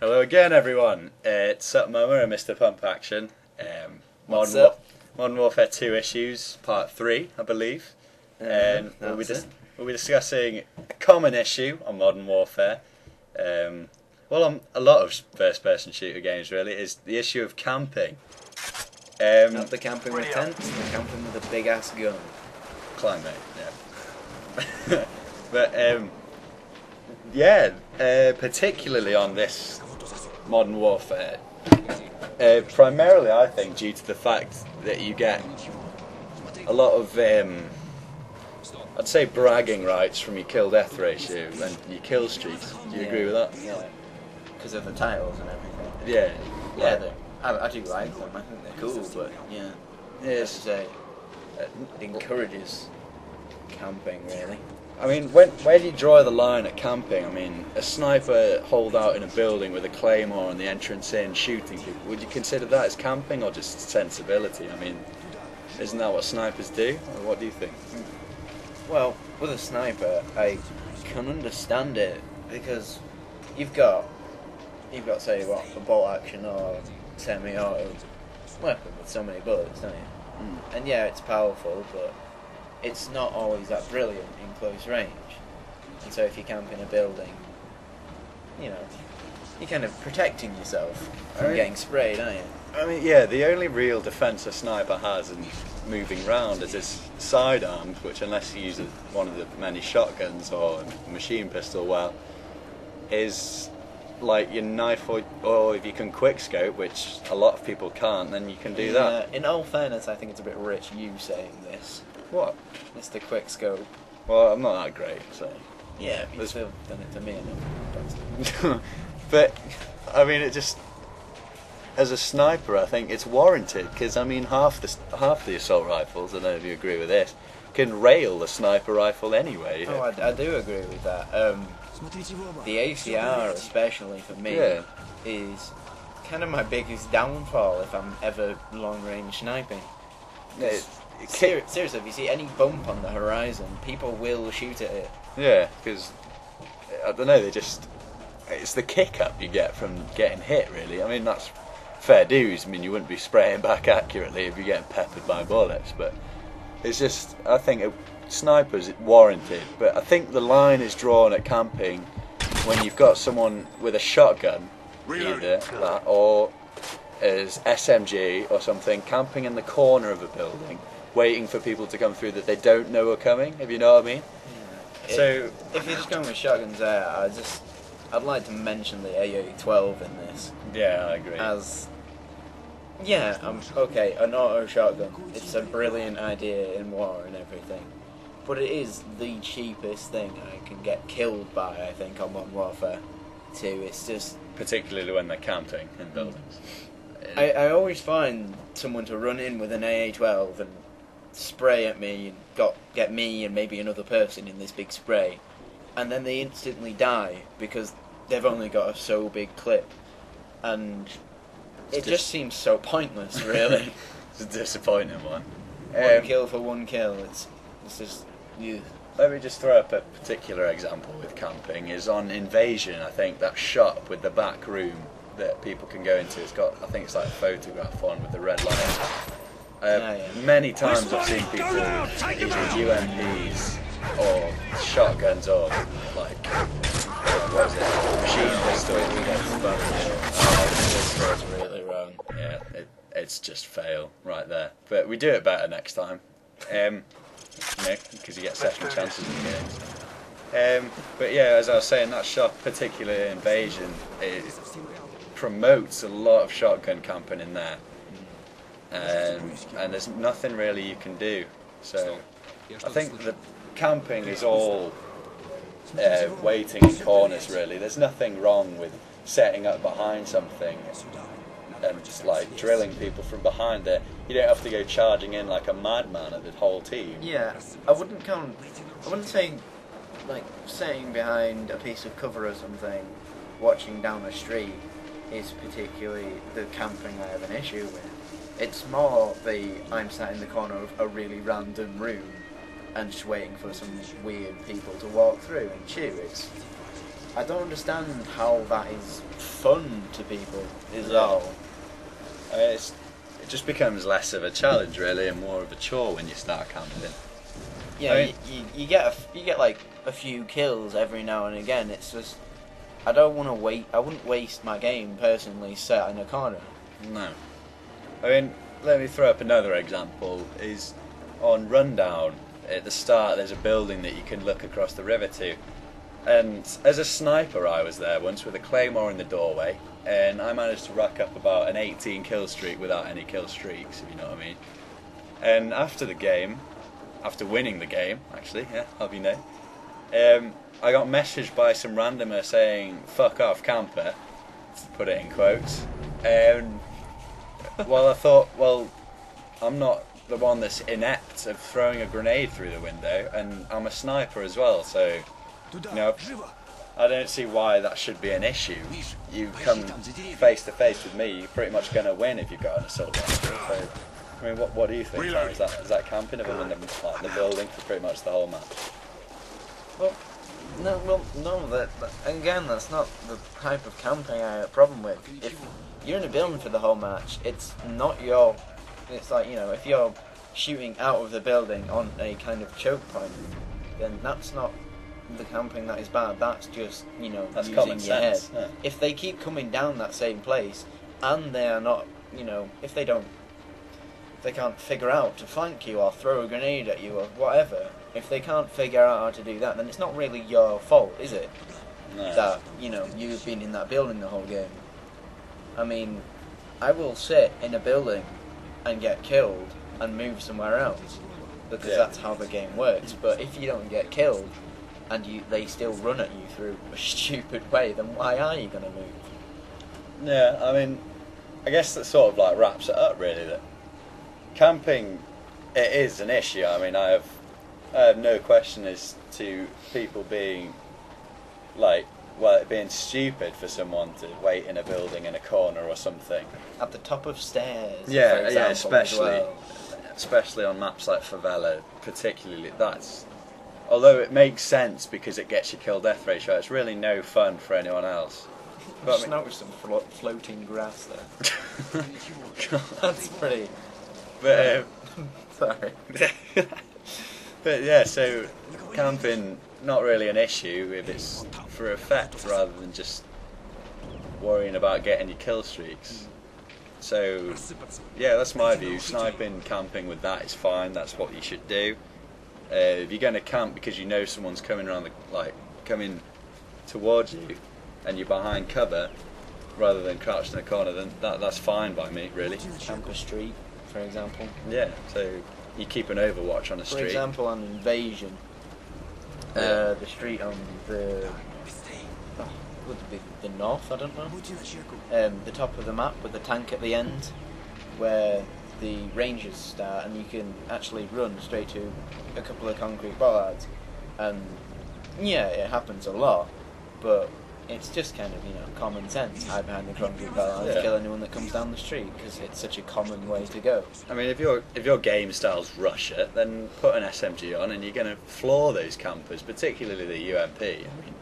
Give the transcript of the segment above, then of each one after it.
Hello again, everyone. It's Up Mama and Mr. Pump Action. What's up? Modern Warfare 2 issues, part 3, I believe. And we'll be discussing a common issue on Modern Warfare. On a lot of first-person shooter games, really, is the issue of camping. Not the camping with tents, the camping with a big ass gun. Climate, yeah. But particularly on this Modern Warfare, primarily I think due to the fact that you get a lot of I'd say bragging rights from your kill death ratio and your kill streaks. Do you agree with that? Yeah, because of the titles and everything. Yeah. Yeah, I do like them. I think they're cool, but yeah, Yes. it encourages camping, really. I mean, where do you draw the line at camping? I mean, a sniper holed out in a building with a claymore on the entrance in, shooting people. Would you consider that as camping or just sensibility? I mean, isn't that what snipers do? Or what do you think? Well, with a sniper, I can understand it because you've got say what, a bolt action or semi-auto weapon with so many bullets, don't you? And yeah, it's powerful, but it's not always that brilliant in close range. And so if you camp in a building, you know, you're kind of protecting yourself from getting sprayed, aren't you? I mean, yeah, the only real defence a sniper has in moving round is his sidearms, which unless he uses one of the many shotguns or a machine pistol, well, is like your knife or if you can quick scope, which a lot of people can't, then you can do that. In all fairness, I think it's a bit rich you saying this. What? It's the quick scope. Well, I'm not that great, so. Yeah, you've still done it to me. And But, I mean, it just, as a sniper, I think it's warranted, because, I mean, half the assault rifles, I don't know if you agree with this, can rail the sniper rifle anyway. Oh, I do agree with that. The ACR, especially for me, is kind of my biggest downfall if I'm ever long-range sniping. Seriously, if you see any bump on the horizon, people will shoot at it. Yeah, because, I don't know, it's the kick-up you get from getting hit, really. I mean, that's fair dues. I mean, you wouldn't be spraying back accurately if you're getting peppered by bullets, but it's just, I think snipers, it's warranted, but I think the line is drawn at camping when you've got someone with a shotgun, either that or as SMG or something, camping in the corner of a building, waiting for people to come through that they don't know are coming, if you know what I mean. Yeah. So if you're just going with shotguns there, I'd like to mention the AA-12 in this. Yeah, I agree. Okay, an auto shotgun. It's a brilliant idea in war and everything, but it is the cheapest thing I can get killed by, I think, on Modern Warfare 2. It's just... Particularly when they're camping in buildings. I always find someone to run in with an AA-12 and spray at me and get me and maybe another person in this big spray, and then they instantly die because they've only got a so big clip, and it just seems so pointless, really. It's a disappointing one. One kill for one kill. It's just you. Let me just throw up a particular example with camping. Is on Invasion. I think that shop with the back room that people can go into. It's got, I think it's like a photograph on with the red light. Many times I've seen people using UMPs or shotguns or like what is it? Machine pistol. It's really wrong. Yeah, it's just fail right there. But we do it better next time. Because you get second chances in games. But yeah, as I was saying, that shot, particularly Invasion, it promotes a lot of shotgun camping in there. And there's nothing really you can do. So I think the camping is all waiting in corners, really. There's nothing wrong with setting up behind something and just like drilling people from behind there. You don't have to go charging in like a madman at the whole team. Yeah, I wouldn't say like sitting behind a piece of cover or something, watching down the street is particularly the camping I have an issue with. It's more I'm sat in the corner of a really random room and just waiting for some weird people to walk through and shoot. I don't understand how that is fun to people. Is Yeah. all. It just becomes less of a challenge really, and more of a chore when you start camping. Yeah, I mean- you get like a few kills every now and again. It's just I don't want to wait. I wouldn't waste my game personally set in a corner. No. I mean, let me throw up another example. Is on Rundown at the start. There's a building that you can look across the river to, and as a sniper, I was there once with a claymore in the doorway, and I managed to rack up about an 18 kill streak without any kill streaks, if you know what I mean. And after the game, after winning the game, actually, yeah, have you know, I got messaged by some randomer saying "fuck off, camper," put it in quotes. Well, I thought, well, I'm not the one that's inept of throwing a grenade through the window, and I'm a sniper as well, so, you know, I don't see why that should be an issue. You come face to face with me, you're pretty much going to win if you've got an assault rifle. So, I mean, what do you think? Is that camping if I'm in the building for pretty much the whole match? No, that again, that's not the type of camping I have a problem with. If you're in a building for the whole match, it's not your. It's like, you know, if you're shooting out of the building on a kind of choke point, then that's not the camping that is bad. That's just, you know, That's using common your head. sense. Yeah. If they keep coming down that same place and they are not, you know, if they can't figure out to flank you or throw a grenade at you or whatever. If they can't figure out how to do that, then it's not really your fault, is it? No. That, you know, you've been in that building the whole game. I mean, I will sit in a building and get killed and move somewhere else because Yeah. that's how the game works. But if you don't get killed and they still run at you through a stupid way, then why are you going to move? Yeah, I mean, I guess that sort of like wraps it up really, that camping, it is an issue. I mean, I have no question as to people being like, well, being stupid for someone to wait in a building in a corner or something. At the top of stairs, Yeah, for yeah, example, as especially well. especially on maps like Favela, particularly. That's, although it makes sense because it gets your kill death ratio, it's really no fun for anyone else. I But just I mean- noticed some floating grass there. That's pretty. But Sorry. but yeah, so camping not really an issue if it's for effect rather than just worrying about getting your kill streaks. So yeah, that's my view. Sniping, camping with that is fine. That's what you should do. If you're going to camp because you know someone's coming around coming towards you, and you're behind cover rather than crouched in a corner, then that's fine by me, really. Camper Street, for example. Yeah. So you keep an overwatch on a For street. example, on Invasion, Yeah. the street on the would it be the north? I don't know. The top of the map with the tank at the end, where the ranges start, and you can actually run straight to a couple of concrete bollards. And yeah, it happens a lot, but it's just kind of, you know, common sense. Hide behind the concrete bollard and Yeah. kill anyone that comes down the street because it's such a common way to go. I mean, if your game style's Russia, then put an SMG on and you're going to floor those campers, particularly the UMP. I mean,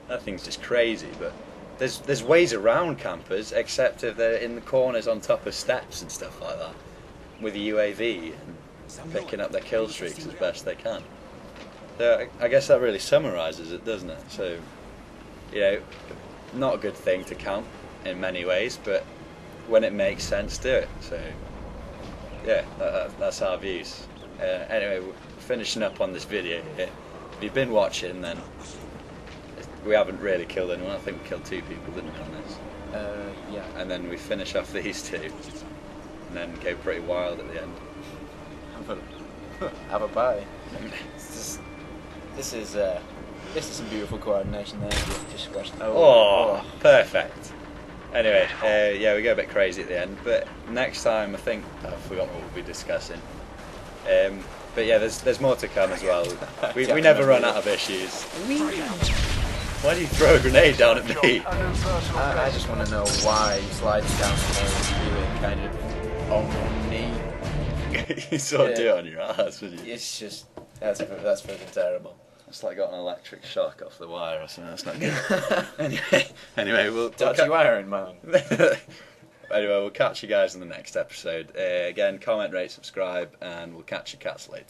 that thing's just crazy. But there's ways around campers, except if they're in the corners on top of steps and stuff like that, with a UAV and picking up their kill streaks as best they can. So I guess that really summarises it, doesn't it? So, you know, not a good thing to camp in many ways, but when it makes sense, do it. So, yeah, that's our views. Anyway, we're finishing up on this video here. If you've been watching, then we haven't really killed anyone. I think we killed 2 people, didn't we, on this? Yeah. And then we finish off these 2, and then go pretty wild at the end. Have a pie. This is some beautiful coordination there. Just scratched. Oh, perfect. Anyway, yeah, we go a bit crazy at the end, but next time I think I forgot what we'll be discussing. But yeah, there's more to come as well. We never run out of issues. Why do you throw a grenade down at me? I just want to know why he slides down the doing kind of on one knee. You sort of do Yeah. it on your ass, would you? It's just that's fucking terrible. It's like got an electric shock off the wire or something. That's not good. anyway, we'll Dodgy wiring, man. Anyway, we'll catch you guys in the next episode. Again, comment, rate, subscribe, and we'll catch you cats later.